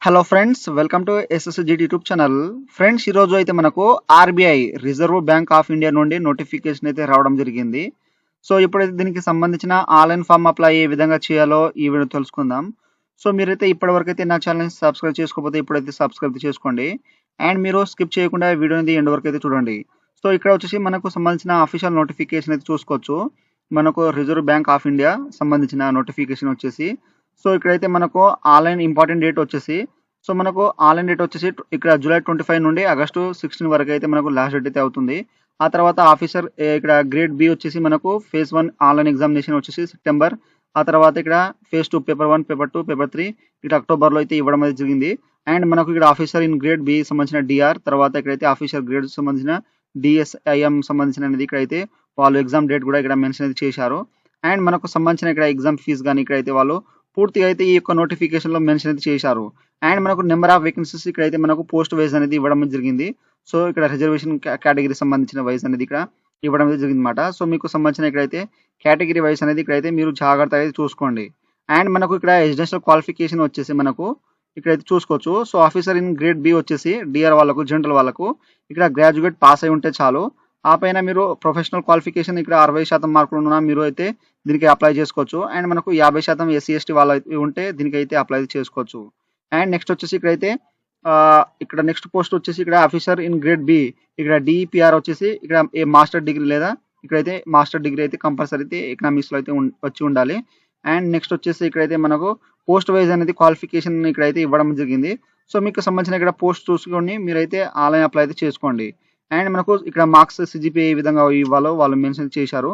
Hello friends, welcome to SSGT YouTube channel. Friends, ఈరోజు అయితే మనకు RBI reserve bank of India నుండి notification అయితే రావడం జరిగింది. సో ఇప్పుడైతే దీనికి సంబంధించిన ఆన్లైన్ ఫామ్ అప్లై ఏ విధంగా చేయాలో ఈ వీడియో తెలుసుకుందాం. సో మీరైతే ఇప్పటివరకు అయితే నా ఛానల్ని సబ్స్క్రైబ్ చేసుకోకపోతే ఇప్పుడైతే సబ్స్క్రైబ్ చేసుకోండి. అండ్ మీరు స్కిప్ చేయకుండా వీడియోని ఎండ్ వరకు అయితే చూడండి. సో ఇక్కడ వచ్చేసి మనకు సంబంధించిన అఫీషియల్ నోటిఫికేషన్ అయితే చూసుకోవచ్చు. మనకు రిజర్వ్ బ్యాంక్ ఆఫ్ ఇండియా సంబంధించిన నోటిఫికేషన్ వచ్చేసి. సో ఇక్కడైతే మనకు ఆన్లైన్ ఇంపార్టెంట్ డేట్ వచ్చేసి ఇక్కడ జూలై 25 నుండి ఆగస్టు 16 వరకు అయితే మనకు లాస్ట్ డేట్ అయితే అవుతుంది. ఆ తర్వాత ఆఫీసర్ ఇక్కడ గ్రేడ్ బి వచ్చేసి మనకు ఫేజ్ 1 ఆన్లైన్ ఎగ్జామినేషన్ వచ్చేసి సెప్టెంబర్. ఆ తర్వాత ఇక్కడ ఫేజ్ 2 పేపర్ 1, పేపర్ 2, పేపర్ 3 ఇక్కడ అక్టోబర్లో అయితే ఇవ్వడం అయితే జరిగింది. అండ్ మనకు ఇక్కడ ఆఫీసర్ ఇన్ గ్రేడ్ బి సంబంధించిన డిఆర్, తర్వాత ఇక్కడైతే ఆఫీసర్ గ్రేడ్ సంబంధించిన డిఎస్ఐఎం సంబంధించిన అనేది ఇక్కడైతే వాళ్ళు ఎగ్జామ్ డేట్ కూడా ఇక్కడ మెన్షన్ అయితే చేశారు. అండ్ మనకు సంబంధించిన ఇక్కడ ఎగ్జామ్ ఫీజు కానీ ఇక్కడైతే వాళ్ళు పూర్తిగా అయితే ఈ యొక్క నోటిఫికేషన్ లో మెన్షన్ అయితే చేశారు. అండ్ మనకు నెంబర్ ఆఫ్ వేకెన్సీస్ ఇక్కడైతే మనకు పోస్ట్ వైజ్ అనేది ఇవ్వడం జరిగింది. సో ఇక్కడ రిజర్వేషన్ కేటగిరీ సంబంధించిన వైజ్ అనేది ఇక్కడ ఇవ్వడం జరిగింది అనమాట. సో మీకు సంబంధించిన ఇక్కడైతే కేటగిరీ వైజ్ అనేది ఇక్కడైతే మీరు జాగ్రత్తగా అయితే చూసుకోండి. అండ్ మనకు ఇక్కడ ఎడ్యుకేషనల్ క్వాలిఫికేషన్ వచ్చేసి మనకు ఇక్కడైతే చూసుకోవచ్చు. So officer in grade B వచ్చేసి డిఆర్ వాళ్ళకు, జనరల్ వాళ్ళకు ఇక్కడ గ్రాడ్యుయేట్ పాస్ అయి ఉంటే చాలు. ఆ పైన మీరు ప్రొఫెషనల్ క్వాలిఫికేషన్ ఇక్కడ 60% మార్కులు ఉన్న మీరు అయితే దీనికి అప్లై చేసుకోవచ్చు. అండ్ మనకు 50% ఎస్సీ ఎస్టీ వాళ్ళు ఉంటే దీనికి అయితే అప్లై చేసుకోవచ్చు. అండ్ నెక్స్ట్ వచ్చేసి ఇక్కడైతే ఇక్కడ నెక్స్ట్ పోస్ట్ వచ్చేసి ఇక్కడ ఆఫీసర్ ఇన్ గ్రేడ్ బి ఇక్కడ డిపిఆర్ వచ్చేసి ఇక్కడ ఏ మాస్టర్ డిగ్రీ లేదా ఇక్కడైతే మాస్టర్ డిగ్రీ అయితే కంపల్సరీ అయితే ఎకనామిక్స్ లో అయితే వచ్చి ఉండాలి. అండ్ నెక్స్ట్ వచ్చేసి ఇక్కడైతే మనకు పోస్ట్ వైజ్ అనేది క్వాలిఫికేషన్ ఇక్కడైతే ఇవ్వడం జరిగింది. సో మీకు సంబంధించిన ఇక్కడ పోస్ట్ చూసుకొని మీరైతే ఆన్లైన్ అప్లై అయితే చేసుకోండి. అండ్ మనకు ఇక్కడ మార్క్స్ సిజిపిఏ ఏ విధంగా ఇవ్వాలో వాళ్ళు మెన్షన్ చేశారు.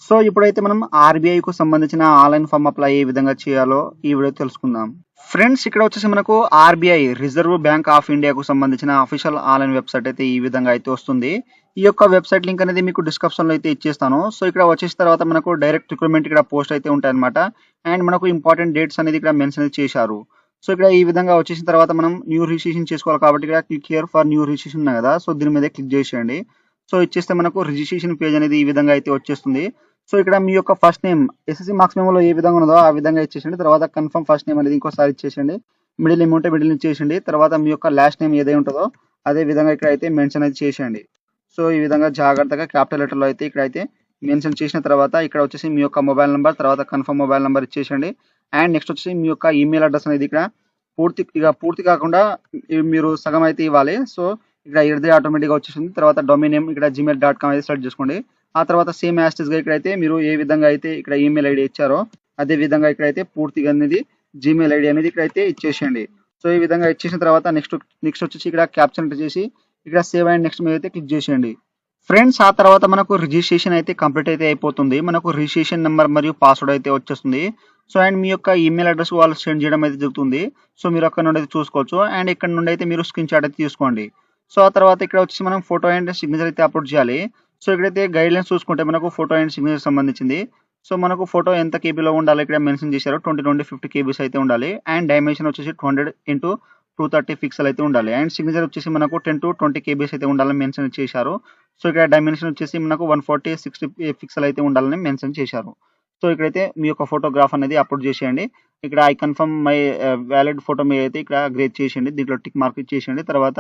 సో ఇప్పుడైతే మనం ఆర్బీఐ కు సంబంధించిన ఆన్లైన్ ఫామ్ అప్లై ఏ విధంగా చేయాలో ఈ వీడియో తెలుసుకుందాం. ఫ్రెండ్స్, ఇక్కడ వచ్చేసి మనకు ఆర్బీఐ రిజర్వ్ బ్యాంక్ ఆఫ్ ఇండియాకు సంబంధించిన అఫీషియల్ ఆన్లైన్ వెబ్సైట్ అయితే ఈ విధంగా అయితే వస్తుంది. ఈ యొక్క వెబ్సైట్ లింక్ అనేది మీకు డిస్క్రిప్షన్ లో అయితే ఇచ్చేస్తాను. సో ఇక్కడ వచ్చేసిన తర్వాత మనకు డైరెక్ట్ రిక్రూట్మెంట్ ఇక్కడ పోస్ట్ అయితే ఉంటాయి అనమాట. అండ్ మనకు ఇంపార్టెంట్ డేట్స్ అనేది ఇక్కడ మెన్షన్ చేశారు. సో ఇక్కడ ఈ విధంగా వచ్చేసిన తర్వాత మనం న్యూ రిజిస్ట్రేషన్ చేసుకోవాలి కాబట్టి ఇక్కడ click here for new registration ఉన్నాయి కదా, సో దీని మీద క్లిక్ చేసేయండి. సో ఇచ్చేస్తే మనకు రిజిస్ట్రేషన్ పేజ్ అనేది ఈ విధంగా అయితే వచ్చేస్తుంది. సో ఇక్కడ మీ యొక్క ఫస్ట్ నేమ్ ఎస్ఎస్సి మార్క్స్ మెమోలో ఏ విధంగా ఉన్నదో ఆ విధంగా ఇచ్చేసండి. తర్వాత కన్ఫర్మ్ ఫస్ట్ నేమ్ అనేది ఇంకోసారి ఇచ్చేసండి. మిడిల్ నేమ్ ఉంటే మిడిల్ ఇచ్చేసండి. తర్వాత మీ యొక్క లాస్ట్ నేమ్ ఏదై ఉంటుందో అదే విధంగా ఇక్కడ అయితే మెన్షన్ అయితే చేసేయండి. సో ఈ విధంగా జాగ్రత్తగా క్యాపిటల్ లెటర్లో అయితే ఇక్కడ అయితే మెన్షన్ చేసిన తర్వాత ఇక్కడ వచ్చేసి మీ యొక్క మొబైల్ నెంబర్, తర్వాత కన్ఫర్మ్ మొబైల్ నెంబర్ ఇచ్చేసండి. అండ్ నెక్స్ట్ వచ్చేసి మీ యొక్క ఈమెయిల్ అడ్రస్ అనేది ఇక్కడ పూర్తి కాకుండా మీరు సగం అయితే ఇవ్వాలి. సో ఇక్కడ ఇదే ఆటోమేటిక్గా వచ్చేసింది. తర్వాత డొమైన్ నేమ్ ఇక్కడ gmail.com అయితే సెలెక్ట్ చేసుకోండి. ఆ తర్వాత సేమ్ యాస్టిస్గా ఇక్కడైతే మీరు ఏ విధంగా అయితే ఇక్కడ ఈమెయిల్ ఐడి ఇచ్చారో అదే విధంగా ఇక్కడైతే పూర్తిగా అనేది జీమెయిల్ ఐడి అనేది ఇక్కడైతే ఇచ్చేసేయండి. సో ఈ విధంగా ఇచ్చేసిన తర్వాత నెక్స్ట్ వచ్చేసి ఇక్కడ క్యాప్షన్ చేసి ఇక్కడ సేవ్ అండ్ నెక్స్ట్ మీద అయితే క్లిక్ చేసేయండి. ఫ్రెండ్స్, ఆ తర్వాత మనకు రిజిస్ట్రేషన్ అయితే కంప్లీట్ అయితే అయిపోతుంది. మనకు రిజిస్ట్రేషన్ నెంబర్ మరియు పాస్వర్డ్ అయితే వచ్చేస్తుంది. సో అండ్ మీ యొక్క ఈమెయిల్ అడ్రస్ వాళ్ళు సెండ్ చేయడం అయితే జరుగుతుంది. సో మీరు అక్కడ నుండి అయితే చూసుకోవచ్చు. అండ్ ఇక్కడ నుండి అయితే మీరు స్క్రీన్ షాట్ అయితే తీసుకోండి. సో ఆ తర్వాత ఇక్కడ వచ్చేసి మనం ఫోటో అండ్ సిగ్నేచర్ అయితే అప్లోడ్ చేయాలి. సో ఇక్కడైతే గైడ్ లైన్స్ చూసుకుంటే మనకు ఫోటో అండ్ సిగ్నేచర్ సంబంధించింది. సో మనకు ఫోటో ఎంత కేబీలో ఉండాలి ఇక్కడ మెన్షన్ చేశారు. 20 నుండి 50 కేబీస్ అయితే ఉండాలి. అండ్ డైమెన్షన్ వచ్చేసి 200x230 పిక్సెల్ అయితే ఉండాలి. అండ్ సిగ్నేచర్ వచ్చేసి మనకు 10 to 20 కేబీస్ అయితే ఉండాలని మెన్షన్ చేశారు. సో ఇక్కడ డైమెన్షన్ వచ్చేసి మనకు 140x60 పిక్సెల్ అయితే ఉండాలని మెన్షన్ చేశారు. సో ఇక్కడైతే మీ యొక్క ఫోటోగ్రాఫ్ అనేది అప్లోడ్ చేసేయండి. ఇక్కడ I confirm my valid photo మీద అయితే ఇక్కడ గ్రేడ్ చేసేయండి. దీంట్లో టిక్ మార్క్ ఇచ్చేసేయండి. తర్వాత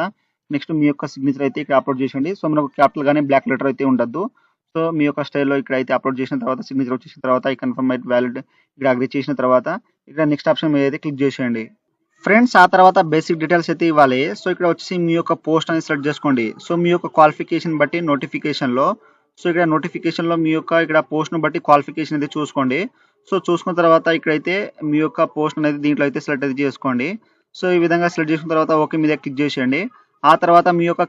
నెక్స్ట్ మీ యొక్క సిగ్నేచర్ అయితే ఇక్కడ అప్లోడ్ చేసేయండి. సో మనకు క్యాపిటల్ గానీ బ్లాక్ లెటర్ అయితే ఉండద్దు. సో మీ యొక్క స్టైల్లో ఇక్కడ అయితే అప్లోడ్ చేసిన తర్వాత సిగ్నేచర్ వచ్చేసిన తర్వాత ఐ కన్ఫర్మ్ మై వ్యాలిడ్ ఇక్కడ అగ్రీ చేసిన తర్వాత ఇక్కడ నెక్స్ట్ ఆప్షన్ మీద అయితే క్లిక్ చేసేయండి. ఫ్రెండ్స్, ఆ తర్వాత బేసిక్ డీటెయిల్స్ అయితే ఇవ్వాలి. సో ఇక్కడ వచ్చేసి మీ యొక్క పోస్ట్ అనేది సెలెక్ట్ చేసుకోండి. సో మీ యొక్క క్వాలిఫికేషన్ బట్టి నోటిఫికేషన్లో ఇక్కడ నోటిఫికేషన్లో మీ యొక్క ఇక్కడ పోస్ట్ను బట్టి క్వాలిఫికేషన్ అయితే చూసుకోండి. సో చూసుకున్న తర్వాత ఇక్కడైతే మీ యొక్క పోస్ట్ అనేది దీంట్లో అయితే సెలెక్ట్ అయితే చేసుకోండి. సో ఈ విధంగా సెలెక్ట్ చేసుకున్న తర్వాత ఓకే మీద క్లిక్ చేసేయండి. ఆ తర్వాత మీ యొక్క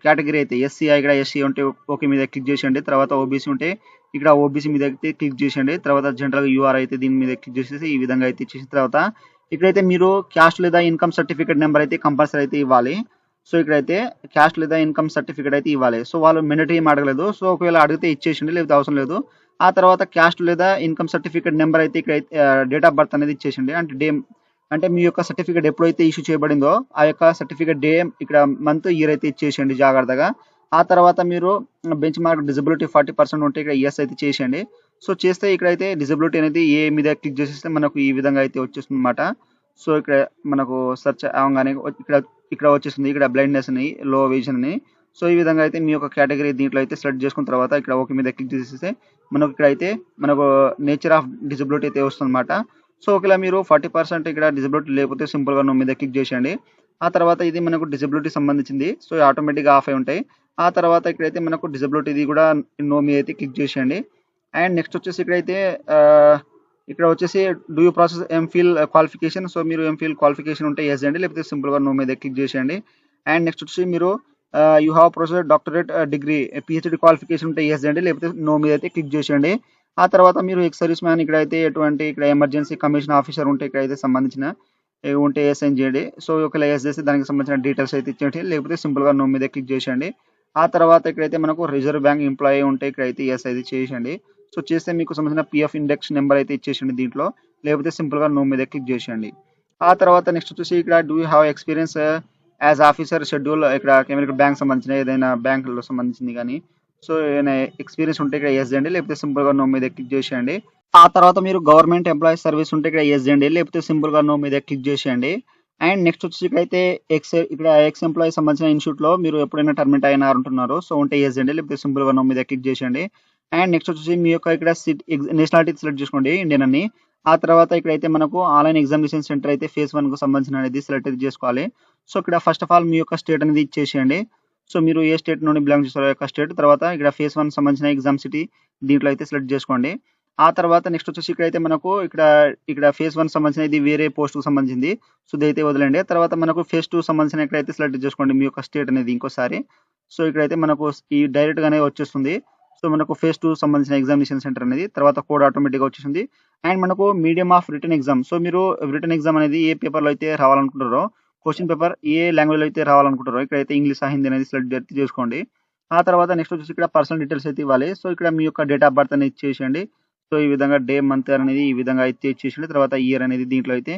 కేటగిరీ అయితే ఎస్సీ ఇక్కడ ఎస్సీ ఉంటే ఓకే మీద క్లిక్ చేసేయండి. తర్వాత ఓబీసీ ఉంటే ఇక్కడ ఓబీసీ మీద అయితే క్లిక్ చేసేయండి. తర్వాత జనరల్ యూఆర్ అయితే దీని మీద క్లిక్ చేసేసి ఈ విధంగా అయితే ఇచ్చేసిన తర్వాత ఇక్కడైతే మీరు క్యాస్ట్ లేదా ఇన్కమ్ సర్టిఫికేట్ నెంబర్ అయితే కంపల్సరీ అయితే ఇవ్వాలి. సో ఇక్కడైతే క్యాస్ట్ లేదా ఇన్కమ్ సర్టిఫికేట్ అయితే ఇవ్వాలి. సో వాళ్ళు మెనటీ ఏం అడగలేదు. సో ఒకవేళ అడిగితే ఇచ్చేసిండి, లేకపోతే అవసరం లేదు. ఆ తర్వాత క్యాస్ట్ లేదా ఇన్కమ్ సర్టిఫికేట్ నెంబర్ అయితే ఇక్కడ డేట్ ఆఫ్ బర్త్ అనేది ఇచ్చేసిండి. అంటే మీ యొక్క సర్టిఫికేట్ ఎప్పుడైతే ఇష్యూ చేయబడిందో ఆ యొక్క సర్టిఫికేట్ డే ఇక్కడ మంత్ ఇయర్ అయితే ఇచ్చేసేయండి జాగ్రత్తగా. ఆ తర్వాత మీరు బెంచ్ మార్క్ డిజబిలిటీ 40% ఉంటే ఇక్కడ ఎస్ అయితే చేసేయండి. సో చేస్తే ఇక్కడైతే డిజబిలిటీ అనేది ఏ మీద క్లిక్ చేసేస్తే మనకు ఈ విధంగా అయితే వచ్చేస్తుంది అనమాట. సో ఇక్కడ మనకు సెర్చ్ అవ్వగానే ఇక్కడ ఇక్కడ వచ్చేస్తుంది ఇక్కడ బ్లైండ్నెస్ అని, లో విజన్ అని. సో ఈ విధంగా అయితే మీ యొక్క కేటగిరీ దీంట్లో అయితే సెలెక్ట్ చేసుకున్న తర్వాత ఇక్కడ ఓకే మీద క్లిక్ చేసేస్తే మనకు ఇక్కడ అయితే మనకు నేచర్ ఆఫ్ డిజబిలిటీ అయితే వస్తుందన్నమాట. సో ఒకవేళ మీరు 40% ఇక్కడ డిజబిలిటీ లేకపోతే సింపుల్గా నో మీద క్లిక్ చేసేయండి. ఆ తర్వాత ఇది మనకు డిజబిలిటీ సంబంధించింది, సో ఆటోమేటిక్గా ఆఫ్ అయి ఉంటాయి. ఆ తర్వాత ఇక్కడైతే మనకు డిజబిలిటీది కూడా నో మీద అయితే క్లిక్ చేసేయండి. అండ్ నెక్స్ట్ వచ్చేసి ఇక్కడైతే ఇక్కడ వచ్చేసి do you process MPhil qualification. So మీరు ఎంఫిల్ క్వాలిఫికేషన్ ఉంటే ఎస్ అండి, లేకపోతే సింపుల్గా నో మీద క్లిక్ చేసేయండి. అండ్ నెక్స్ట్ వచ్చి మీరు you have process doctorate degree PhD qualification ఉంటే ఎస్ అండి, లేకపోతే నో మీద అయితే క్లిక్ చేసేయండి. ఆ తర్వాత మీరు ఎక్స్ సర్వీస్ మ్యాన్ ఇక్కడైతే ఎటువంటి ఇక్కడ ఎమర్జెన్సీ కమిషన్ ఆఫీసర్ ఉంటే ఇక్కడైతే సంబంధించిన ఉంటే ఎస్ అని చేయండి. సో ఒకవేళ ఎస్ చేస్తే దానికి సంబంధించిన డీటెయిల్స్ అయితే ఇచ్చేయండి, లేకపోతే సింపుల్గా నో మీద క్లిక్ చేసేయండి. ఆ తర్వాత ఇక్కడైతే మనకు రిజర్వ్ బ్యాంక్ ఎంప్లాయీ ఉంటే ఇక్కడైతే ఎస్ అయితే చేసేయండి. సో చేస్తే మీకు సంబంధించిన పిఎఫ్ ఇండెక్స్ నెంబర్ అయితే ఇచ్చేసండి దీంట్లో, లేకపోతే సింపుల్గా నో మీద క్లిక్ చేసేయండి. ఆ తర్వాత నెక్స్ట్ వచ్చేసి ఇక్కడ do you have experience as officer schedule ఇక్కడ కెమికల్ బ్యాంక్ సంబంధించిన ఏదైనా బ్యాంకులో సంబంధించింది కానీ సో ఏదైనా ఎక్స్పీరియన్స్ ఉంటే ఇక్కడ ఎస్ చేయండి, లేకపోతే సింపుల్గా నో మీద క్లిక్ చేసేయండి. ఆ తర్వాత మీరు గవర్నమెంట్ ఎంప్లాయీ సర్వీస్ ఉంటే ఇక్కడ ఎస్ చేయండి, లేకపోతే సింపుల్గా నో మీద క్లిక్ చేసేయండి. అండ్ నెక్స్ట్ వచ్చేసి ఇక్కడైతే ఎక్స్ ఎంప్లాయీ సంబంధించిన ఇన్స్టిట్యూట్లో మీరు ఎప్పుడైనా టర్మినేట్ అయినా అంటున్నారు, సో ఉంటే ఎస్ చేయండి, లేకపోతే సింపుల్గా నో మీద క్లిక్ చేసేయండి. అండ్ నెక్స్ట్ వచ్చేసి మీ యొక్క ఇక్కడ నేషనాలిటీ సెలెక్ట్ చేసుకోండి, ఇండియన్ అని. ఆ తర్వాత ఇక్కడైతే మనకు ఆన్లైన్ ఎగ్జామినేషన్ సెంటర్ అయితే ఫేజ్ 1 కు సంబంధించిన అనేది సెలెక్ట్ అయితే చేసుకోవాలి. సో ఇక్కడ ఫస్ట్ ఆఫ్ ఆల్ మీ యొక్క స్టేట్ అనేది ఇచ్చేసేయండి. సో మీరు ఏ స్టేట్ నుండి బిలాంగ్ చేస్తారో యొక్క స్టేట్, తర్వాత ఇక్కడ ఫేజ్ 1 సంబంధించిన ఎగ్జామ్ సిటీ దీంట్లో అయితే సెలెక్ట్ చేసుకోండి. ఆ తర్వాత నెక్స్ట్ వచ్చేసి ఇక్కడైతే మనకు ఇక్కడ ఫేజ్ 1 సంబంధించిన ఇది వేరే పోస్ట్ కు సంబంధించింది, సో ఇదైతే వదిలేండి. తర్వాత మనకు ఫేజ్ 2 సంబంధించిన ఇక్కడైతే సెలెక్ట్ చేసుకోండి మీ యొక్క స్టేట్ అనేది ఇంకోసారి. సో ఇక్కడైతే మనకు ఈ డైరెక్ట్ గానే వచ్చేస్తుంది. సో మనకు ఫేజ్ 2 సంబంధించిన ఎగ్జామినేషన్ సెంటర్ అనేది, తర్వాత కోడ్ ఆటోమేటిక్గా వచ్చేసింది. అండ్ మనకు medium of return exam, so మీరు రిటర్న్ ఎగ్జామ్ అనేది ఏ పేపర్లో అయితే రావాలనుకుంటారో, క్వశ్చన్ పేపర్ ఏ లాంగ్వేజ్లో అయితే రావాలనుకుంటారో ఇక్కడైతే ఇంగ్లీష్ హిందీ అనేది సెలెక్ట్ చేసుకోండి. ఆ తర్వాత నెక్స్ట్ వచ్చేసి ఇక్కడ పర్సనల్ డీటెయిల్స్ అయితే ఇవ్వాలి. సో ఇక్కడ మీ యొక్క డేట్ ఆఫ్ బర్త్ అనేది ఇచ్చేసేయండి. సో ఈ విధంగా డే మంత్ అనేది ఈ విధంగా అయితే ఇచ్చేసేయండి. తర్వాత ఇయర్ అనేది దీంట్లో అయితే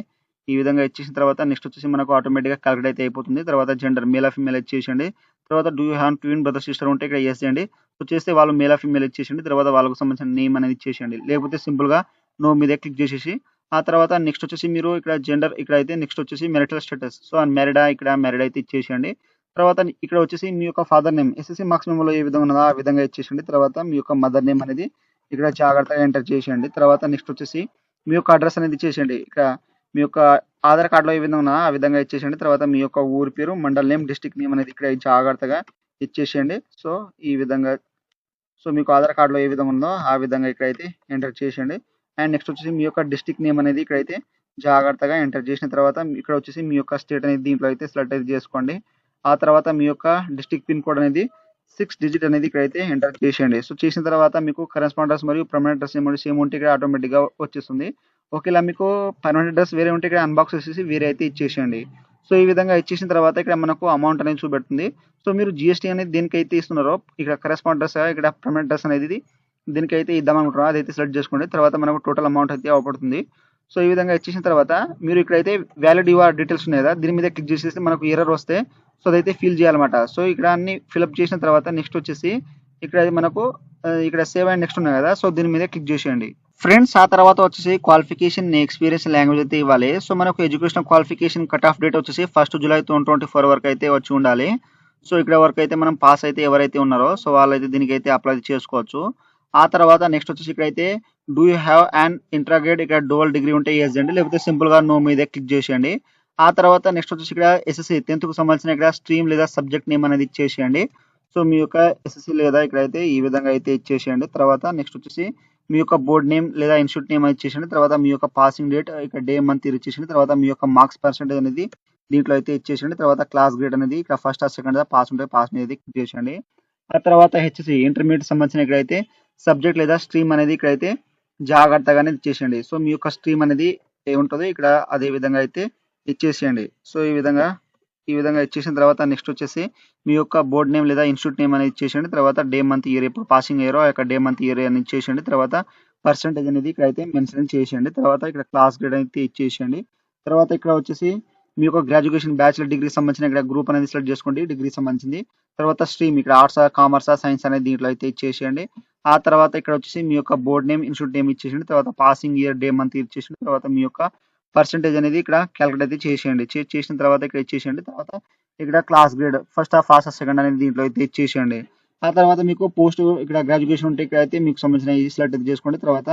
ఈ విధంగా ఇచ్చేసిన తర్వాత నెక్స్ట్ వచ్చేసి మనకు ఆటోమేటిక్గా క్యాలిక్యులేట్ అయితే అయిపోతుంది. తర్వాత జెండర్ మేల్ ఫీమేల్ ఇచ్చేసేయండి. తర్వాత do you have twin brother sister ఉంటే ఇక్కడ ఎస్ చేయండి. సో చేస్తే వాళ్ళు మేల్ ఫీమేల్ ఇచ్చేసేయండి. తర్వాత వాళ్ళకు సంబంధించిన నేమ్ అనేది ఇచ్చేసేయండి, లేకపోతే సింపుల్గా నో మీద క్లిక్ చేసేసి ఆ తర్వాత నెక్స్ట్ వచ్చేసి మీరు ఇక్కడ జెండర్ ఇక్కడ అయితే నెక్స్ట్ వచ్చేసి మెరిటల్ స్టేటస్, సో మ్యారీడా ఇక్కడ మ్యారీడ్ అయితే ఇచ్చేసేయండి. తర్వాత ఇక్కడ వచ్చేసి మీ యొక్క ఫాదర్ నేమ్ ఎస్ఎస్సి మార్క్స్ మెమోలో ఏ విధంగా ఉన్నదో ఆ విధంగా ఇచ్చేసేయండి. తర్వాత మీ యొక్క మదర్ నేమ్ అనేది ఇక్కడ జాగ్రత్తగా ఎంటర్ చేసేయండి. తర్వాత నెక్స్ట్ వచ్చేసి మీ యొక్క అడ్రస్ అనేది ఇచ్చేసేయండి. ఇక్కడ మీ యొక్క ఆధార్ కార్డులో ఏ విధంగా ఉన్నా ఆ విధంగా ఇచ్చేసేయండి. తర్వాత మీ యొక్క ఊరి పేరు, మండల్ నేమ్, డిస్ట్రిక్ట్ నేమ్ అనేది ఇక్కడ జాగ్రత్తగా ఇచ్చేసేయండి. సో ఈ విధంగా సో మీకు ఆధార్ కార్డులో ఏ విధంగా ఉందో ఆ విధంగా ఇక్కడైతే ఎంటర్ చేసేయండి. అండ్ నెక్స్ట్ వచ్చేసి మీ యొక్క డిస్ట్రిక్ట్ నేమ్ అనేది ఇక్కడైతే జాగ్రత్తగా ఎంటర్ చేసిన తర్వాత ఇక్కడ వచ్చేసి మీ యొక్క స్టేట్ అనేది దీంట్లో అయితే సెలెక్ట్ అయితే చేసుకోండి. ఆ తర్వాత మీ యొక్క డిస్ట్రిక్ట్ పిన్ కోడ్ అనేది 6 డిజిట్ అనేది ఇక్కడైతే ఎంటర్ చేసేయండి. సో చేసిన తర్వాత మీకు కరెస్పాండెన్స్ మరియు పర్మనెంట్ అడ్రస్ సేమ్ ఉంటే ఇక్కడ ఆటోమేటిక్గా వచ్చేస్తుంది. ఒకవేళ మీకు పర్మనెంట్ అడ్రస్ వేరే ఉంటే ఇక్కడ అన్బాక్స్ వచ్చేసి వేరే అయితే ఇచ్చేసేయండి. సో ఈ విధంగా ఇచ్చేసిన తర్వాత ఇక్కడ మనకు అమౌంట్ అనేది చూపెడుతుంది. సో మీరు జిఎస్టీ అనేది దేనికైతే ఇస్తున్నారో ఇక్కడ కరెస్పాండెన్స్ ఇక్కడ పర్మనెంట్ అడ్రస్ అనేది దీనికైతే ఇద్దామనుకుంటారో అదైతే సెలెక్ట్ చేసుకోండి. తర్వాత మనకు టోటల్ అమౌంట్ అయితే అవపడుతుంది. సో ఈ విధంగా ఇచ్చేసిన తర్వాత మీరు ఇక్కడైతే వ్యాలిడ్ యువర్ డీటెయిల్స్ ఉన్నాయి కదా, దీని మీద క్లిక్ చేసేసి మనకు ఎర్రర్ వస్తే సో అదైతే ఫిల్ చేయాలన్నమాట. సో ఇక్కడ అన్ని ఫిల్అప్ చేసిన తర్వాత నెక్స్ట్ వచ్చేసి ఇక్కడ మనకు ఇక్కడ సేవ్ అండ్ నెక్స్ట్ ఉన్నాయి కదా, సో దీని మీద క్లిక్ చేసేయండి ఫ్రెండ్స్. ఆ తర్వాత వచ్చేసి క్వాలిఫికేషన్ ఎక్స్పీరియన్స్ లాంగ్వేజ్ అయితే ఇవ్వాలి. సో మనకు education qualification cut off date వచ్చేసి 1 జూలై 2024 వరకు అయితే వచ్చి ఉండాలి. సో ఇక్కడ వరకు అయితే మనం పాస్ అయితే ఎవరైతే ఉన్నారో సో వాళ్ళైతే దీనికైతే అప్లై చేసుకోవచ్చు. ఆ తర్వాత నెక్స్ట్ వచ్చేసి ఇక్కడైతే డూ యూ హ్యావ్ అండ్ ఇంటర్గ్రేడ్ ఇక్కడ డోవల్ డిగ్రీ ఉంటే ఎస్ చేయండి, లేకపోతే సింపుల్గా నో మీద క్లిక్ చేసేయండి. ఆ తర్వాత నెక్స్ట్ వచ్చేసి ఇక్కడ ఎస్ఎస్సి 10th కు సంబంధించిన ఇక్కడ స్ట్రీమ్ లేదా సబ్జెక్ట్ నేమ్ అనేది ఇచ్చేసేయండి. సో మీ యొక్క ఎస్ఎస్సి లేదా ఇక్కడైతే ఈ విధంగా అయితే ఇచ్చేసేయండి. తర్వాత నెక్స్ట్ వచ్చేసి మీ యొక్క బోర్డ్ నేమ్ లేదా ఇన్స్టిట్యూట్ నేమ్ ఇచ్చేసేయండి. తర్వాత మీ యొక్క పాసింగ్ డేట్ ఇక్కడ డే మంత్ ఇచ్చేసేయండి. తర్వాత మీ యొక్క మార్క్స్ పర్సెంటేజ్ అనేది దీంట్లో అయితే ఇచ్చేసేయండి. తర్వాత క్లాస్ గ్రేడ్ అనేది ఇక్కడ ఫస్ట్ ఆర్ సెకండ్ పాస్ ఉంటే పాస్ మీద క్లిక్ చేసేయండి. ఆ తర్వాత హెచ్ఎస్సి ఇంటర్మీడియట్ సంబంధించిన ఇక్కడైతే సబ్జెక్ట్ లేదా స్ట్రీమ్ అనేది ఇక్కడైతే జాగ్రత్తగానే ఇచ్చేసేయండి. సో మీ యొక్క స్ట్రీమ్ అనేది ఏముంటుందో ఇక్కడ అదే విధంగా అయితే ఇచ్చేసేయండి. సో ఈ విధంగా ఇచ్చేసిన తర్వాత నెక్స్ట్ వచ్చేసి మీ యొక్క బోర్డ్ నేమ్ లేదా ఇన్స్టిట్యూట్ నేమ్ అనేది ఇచ్చేసేయండి. తర్వాత డే మంత్ ఇయర్ ఎప్పుడు పాసింగ్ అయ్యారో ఆ యొక్క డే మంత్ ఇయర్ అని ఇచ్చేసేయండి. తర్వాత పర్సెంటేజ్ అనేది ఇక్కడైతే మెన్షన్ చేసేయండి. తర్వాత ఇక్కడ క్లాస్ గ్రేడ్ అయితే ఇచ్చేసేయండి. తర్వాత ఇక్కడ వచ్చేసి మీ యొక్క గ్రాడ్యుయేషన్ బ్యాచిలర్ డిగ్రీ సంబంధించిన ఇక్కడ గ్రూప్ అనేది సెలెక్ట్ చేసుకోండి, డిగ్రీ సంబంధించింది. తర్వాత స్ట్రీమ్ ఇక్కడ ఆర్ట్సా, కామర్సా, సైన్స్ అనేది దీంట్లో అయితే ఇచ్చేసేయండి. ఆ తర్వాత ఇక్కడ వచ్చేసి మీ యొక్క బోర్డ్ నేమ్, ఇన్స్టిట్యూట్ నేమ్ ఇచ్చేసేయండి. తర్వాత పాసింగ్ ఇయర్, డే మంత్ ఇచ్చేసేయండి. తర్వాత మీ యొక్క పర్సెంటేజ్ అనేది ఇక్కడ క్యాలిక్యులేట్ అయితే చేసేయండి. చేసిన తర్వాత ఇక్కడ ఇచ్చేసేయండి. తర్వాత ఇక్కడ class grade first half, fast second అనేది దీంట్లో అయితే ఇచ్చేసేయండి. ఆ తర్వాత మీకు పోస్ట్ ఇక్కడ గ్రాడ్యుయేషన్ ఉంటే ఇక్కడైతే మీకు సంబంధించిన ఈ సెలెక్ట్ అయితే చేసుకోండి. తర్వాత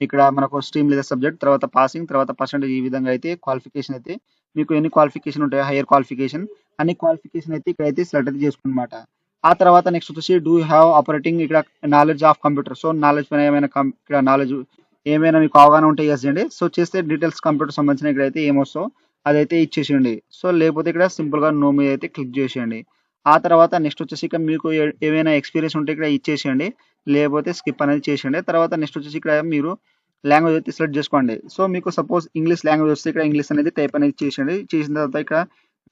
ఇక్కడ మనకు స్ట్రీమ్ లేదా సబ్జెక్ట్, తర్వాత పాసింగ్, తర్వాత పర్సెంటేజ్, ఈ విధంగా అయితే క్వాలిఫికేషన్ అయితే మీకు ఎన్ని క్వాలిఫికేషన్ ఉంటాయో హైయర్ క్వాలిఫికేషన్ అన్ని క్వాలిఫికేషన్ అయితే ఇక్కడైతే సెలెక్ట్ అయితే చేసుకోనమాట. ఆ తర్వాత నెక్స్ట్ వచ్చేసి డూ హ్యావ్ ఆపరేటింగ్ ఇక్కడ knowledge of computer. So knowledge పైన ఏమైనా ఇక్కడ నాలెడ్జ్ ఏమైనా మీకు అవగాహన ఉంటే ఎస్ చేయండి. సో చేస్తే డీటెయిల్స్ కంప్యూటర్ సంబంధించిన ఇక్కడైతే ఏమొస్తో అదైతే ఇచ్చేసేయండి. సో లేకపోతే ఇక్కడ సింపుల్ గా నో మీద అయితే క్లిక్ చేసేయండి. ఆ తర్వాత నెక్స్ట్ వచ్చేసి ఇక్కడ మీకు ఏమైనా ఎక్స్పీరియన్స్ ఉంటే ఇక్కడ ఇచ్చేసేయండి. లేకపోతే స్కిప్ అనేది చేసేయండి. తర్వాత నెక్స్ట్ వచ్చేసి ఇక్కడ మీరు లాంగ్వేజ్ అయితే సెలెక్ట్ చేసుకోండి. సో మీకు సపోజ్ ఇంగ్లీష్ లాంగ్వేజ్ వస్తే ఇక్కడ ఇంగ్లీష్ అనేది టైప్ అనేది చేసేయండి. చేసిన తర్వాత ఇక్కడ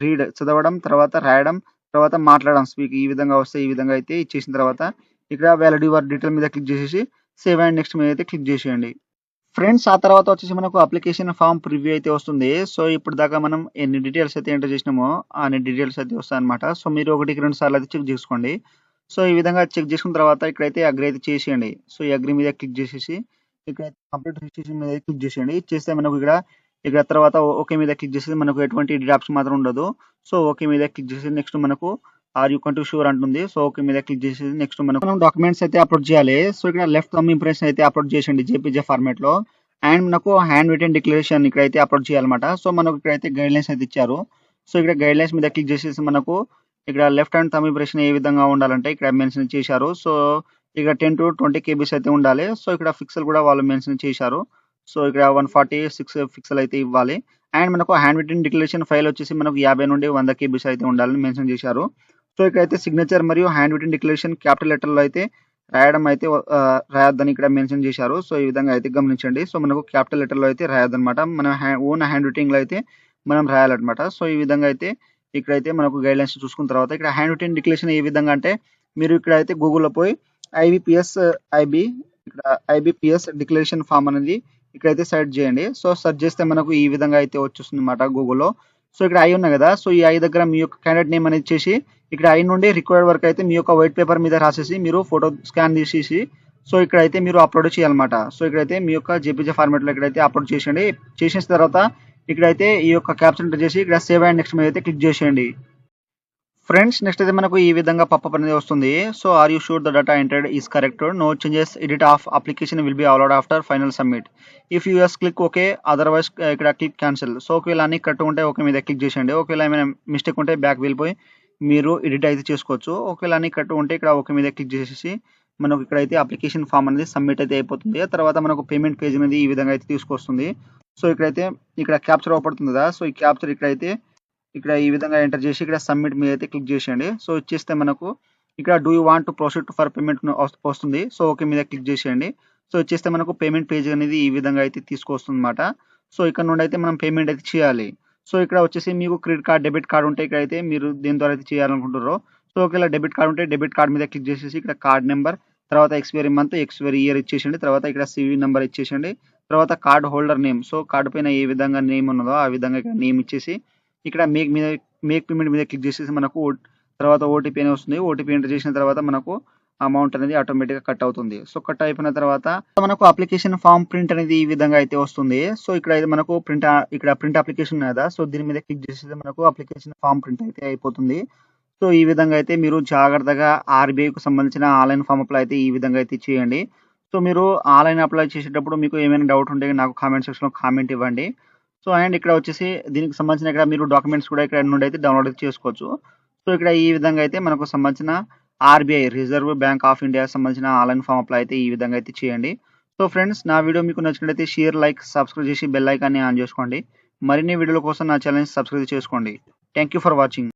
రీడ్ చదవడం, తర్వాత రాయడం, తర్వాత మాట్లాడడం స్పీక్, ఈ విధంగా వస్తే ఈ విధంగా అయితే ఇచ్చేసిన తర్వాత ఇక్కడ వ్యాలిడ్ యువర్ డీటెయిల్ మీద క్లిక్ చేసేసి సేవ్ అండ్ నెక్స్ట్ మీద అయితే క్లిక్ చేసేయండి. ఫ్రెండ్స్ ఆ తర్వాత వచ్చేసి మనకు అప్లికేషన్ ఫామ్ ప్రివ్యూ అయితే వస్తుంది. సో ఇప్పుడు దాకా మనం ఎన్ని డీటెయిల్స్ అయితే ఎంటర్ చేసినామో అన్ని డీటెయిల్స్ అయితే వస్తాయి అనమాట. సో మీరు 1-2 సార్లు అయితే చెక్ చేసుకోండి. సో ఈ విధంగా చెక్ చేసుకున్న తర్వాత ఇక్కడైతే అగ్రి అయితే చేసేయండి. సో ఈ అగ్రి మీద క్లిక్ చేసేసి ఇక్కడ కంప్లీట్ రిజిస్ట్రేషన్ మీద క్లిక్ చేసేయండి. చేస్తే మనకు ఇక్కడ తర్వాత ఓకే మీద క్లిక్ చేసి మనకు ఎటువంటి డ్రాప్స్ మాత్రం ఉండదు. సో ఓకే మీద క్లిక్ చేసి నెక్స్ట్ మనకు ఆర్ యూ కంటూ షూర్ అంటుంది. సో ఓకే మీద క్లిక్ చేసి నెక్స్ట్ మనం డాక్యుమెంట్స్ అయితే అప్లోడ్ చేయాలి. సో ఇక్కడ లెఫ్ట్ థంబ్ ఇంప్రెషన్ అయితే అప్లోడ్ చేయండి జేపీజే ఫార్మాట్ లో. అండ్ మనకు హ్యాండ్ రిటెన్ డిక్లరేషన్ ఇక్కడైతే అప్లోడ్ చేయాలన్నమాట. సో మనకు ఇక్కడైతే గైడ్ లైన్స్ అయితే ఇచ్చారు. సో ఇక్కడ గైడ్ లైన్స్ మీద క్లిక్ చేసేసి మనకు ఇక్కడ లెఫ్ట్ హ్యాండ్ థంబ్ ఇంప్రెషన్ ఏ విధంగా ఉండాలంటే ఇక్కడ మెన్షన్ చేశారు. సో ఇక్కడ 10 to 20 కేబీస్ అయితే ఉండాలి. సో ఇక్కడ పిక్సెల్ కూడా వాళ్ళు మెన్షన్ చేశారు. సో ఇక్కడ 146 పిక్సెల్ అయితే ఇవ్వాలి. అండ్ మనకు హ్యాండ్ రిటెన్ డిక్లరేషన్ ఫైల్ వచ్చేసి మనకు 50 నుండి 100 కేబీస్ అయితే ఉండాలని మెన్షన్ చేశారు. సో ఇక్కడైతే సిగ్నేచర్ మరియు hand written declaration capital letter లో అయితే రాయడం అయితే రాయొద్దని ఇక్కడ మెన్షన్ చేశారు. సో ఈ విధంగా అయితే గమనించండి. సో మనకు క్యాపిటల్ లెటర్ లో అయితే రాయొద్దనమాట. మన ఓన్ హ్యాండ్ రైటింగ్ లో అయితే మనం రాయాలన్నమాట. సో ఈ విధంగా అయితే ఇక్కడైతే మనకు గైడ్ లైన్స్ చూసుకున్న తర్వాత ఇక్కడ హ్యాండ్ రిటెన్ డిక్లరేషన్ ఏ విధంగా అంటే మీరు ఇక్కడైతే గూగుల్లో పోయి ఐబిపిఎస్ డిక్లరేషన్ ఫామ్ అనేది ఇక్కడైతే సెర్చ్ చేయండి. సో సెర్చ్ చేస్తే మనకు ఈ విధంగా అయితే వచ్చేస్తుంది అనమాట గూగుల్లో. సో ఇక్కడ ఐ ఉన్నాయి కదా, సో ఈ ఐ దగ్గర మీ యొక్క క్యాండిడేట్ నేమ్ అనేది చేసి ఇక్కడ ఐ నుండి రిక్వైర్డ్ వరకు అయితే మీ యొక్క వైట్ పేపర్ మీద రాసేసి మీరు ఫోటో స్కాన్ తీసేసి సో ఇక్కడైతే మీరు అప్లోడ్ చేయాలన్నమాట. సో ఇక్కడైతే మీ యొక్క జేపీజే ఫార్మాట్ లో ఇక్కడైతే అప్లోడ్ చేసేయండి. చేసిన తర్వాత ఇక్కడైతే ఈ యొక్క క్యాప్షన్ ఎంటర్ చేసి ఇక్కడ సేవ్ అండ్ నెక్స్ట్ మీద అయితే క్లిక్ చేసేయండి. ఫ్రెండ్స్ నెక్స్ట్ అయితే మనకు ఈ విధంగా పప్పప్ అనేది వస్తుంది. So are you sure the data entered is correct, no changes, edit of application will be allowed after final submit, if you yes click okay, otherwise ఇక్కడ క్లిక్ క్యాన్సిల్. సో ఒకవేళ అన్ని correct ఉంటే okay మీద click చేసేయండి. ఒకవేళ ఏమైనా mistake ఉంటే back వెళ్ళిపోయి మీరు ఎడిట్ అయితే చేసుకోవచ్చు. ఒకవేళ అన్ని కరెక్ట్ ఉంటే ఇక్కడ ఓకే మీద క్లిక్ చేసేసి మనకు ఇక్కడైతే అప్లికేషన్ ఫామ్ అనేది సబ్మిట్ అయితే అయిపోతుంది. తర్వాత మనకు పేమెంట్ పేజ్ అనేది ఈ విధంగా అయితే తీసుకొస్తుంది. సో ఇక్కడైతే ఇక్కడ క్యాప్చర్ అవపడుతుంది కదా, సో ఈ క్యాప్చర్ ఇక్కడైతే ఇక్కడ ఈ విధంగా ఎంటర్ చేసి ఇక్కడ సబ్మిట్ మీద అయితే క్లిక్ చేసేయండి. సో ఇచ్చేస్తే మనకు ఇక్కడ do you want to proceed for payment వస్తుంది. సో ఓకే మీద క్లిక్ చేసేయండి. సో ఇచ్చేస్తే మనకు పేమెంట్ పేజ్ అనేది ఈ విధంగా అయితే తీసుకొస్తుంది అనమాట. సో ఇక్కడ నుండి అయితే మనం పేమెంట్ అయితే చేయాలి. సో ఇక్కడ వచ్చేసి మీకు క్రెడిట్ కార్డ్, డెబిట్ కార్డ్ ఉంటే ఇక్కడైతే మీరు దేని ద్వారా అయితే చేయాలనుకుంటారో సో ఒకవేళ డెబిట్ కార్డ్ ఉంటే డెబిట్ కార్డ్ మీద క్లిక్ చేసేసి ఇక్కడ కార్డ్ నెంబర్, తర్వాత ఎక్స్పైరీ మంత్, ఎక్స్పైరీ ఇయర్ ఇచ్చేసండి. తర్వాత ఇక్కడ సివి నెంబర్ ఇచ్చేసండి. తర్వాత card holder name, so card పైన ఏ విధంగా నేమ్ ఉన్నదో ఆ విధంగా ఇక్కడ నేమ్ ఇచ్చేసి ఇక్కడ మేక్ పేమెంట్ మీద క్లిక్ చేసేసి మనకు తర్వాత ఓటీపీ అనేది వస్తుంది. ఓటీపీ ఎంటర్ చేసిన తర్వాత మనకు అమౌంట్ అనేది ఆటోమేటిక్ గా కట్ అవుతుంది. సో కట్ అయిపోయిన తర్వాత మనకు అప్లికేషన్ ఫామ్ ప్రింట్ అనేది ఈ విధంగా అయితే వస్తుంది. సో ఇక్కడ అయితే మనకు ప్రింట్ అప్లికేషన్ కదా, సో దీని మీద క్లిక్ చేసేసి మనకు అప్లికేషన్ ఫామ్ ప్రింట్ అయితే అయిపోతుంది. సో ఈ విధంగా అయితే మీరు జాగ్రత్తగా ఆర్బీఐకి సంబంధించిన ఆన్లైన్ ఫామ్ అప్లై అయితే ఈ విధంగా అయితే చేయండి. సో మీరు ఆన్లైన్ అప్లై చేసేటప్పుడు మీకు ఏమైనా డౌట్ ఉంటే నాకు కామెంట్ సెక్షన్ లో కామెంట్ ఇవ్వండి. సో అండ్ ఇక్కడ వచ్చేసి దీనికి సంబంధించిన ఇక్కడ మీరు డాక్యుమెంట్స్ కూడా ఇక్కడ నుండి అయితే డౌన్లోడ్ చేసుకోవచ్చు. సో ఇక్కడ ఈ విధంగా అయితే మనకు సంబంధించిన RBI reserve bank of India సంబంధించిన ఆన్లైన్ ఫామ్ అప్లై అయితే ఈ విధంగా అయితే చేయండి. సో ఫ్రెండ్స్ నా వీడియో మీకు నచ్చినట్లయితే షేర్, లైక్, సబ్స్క్రైబ్ చేసి బెల్ ఐకాన్ని ఆన్ చేసుకోండి. మరిన్ని వీడియోల కోసం నా ఛానల్ సబ్స్క్రైబ్ చేసుకోండి. Thank you for watching.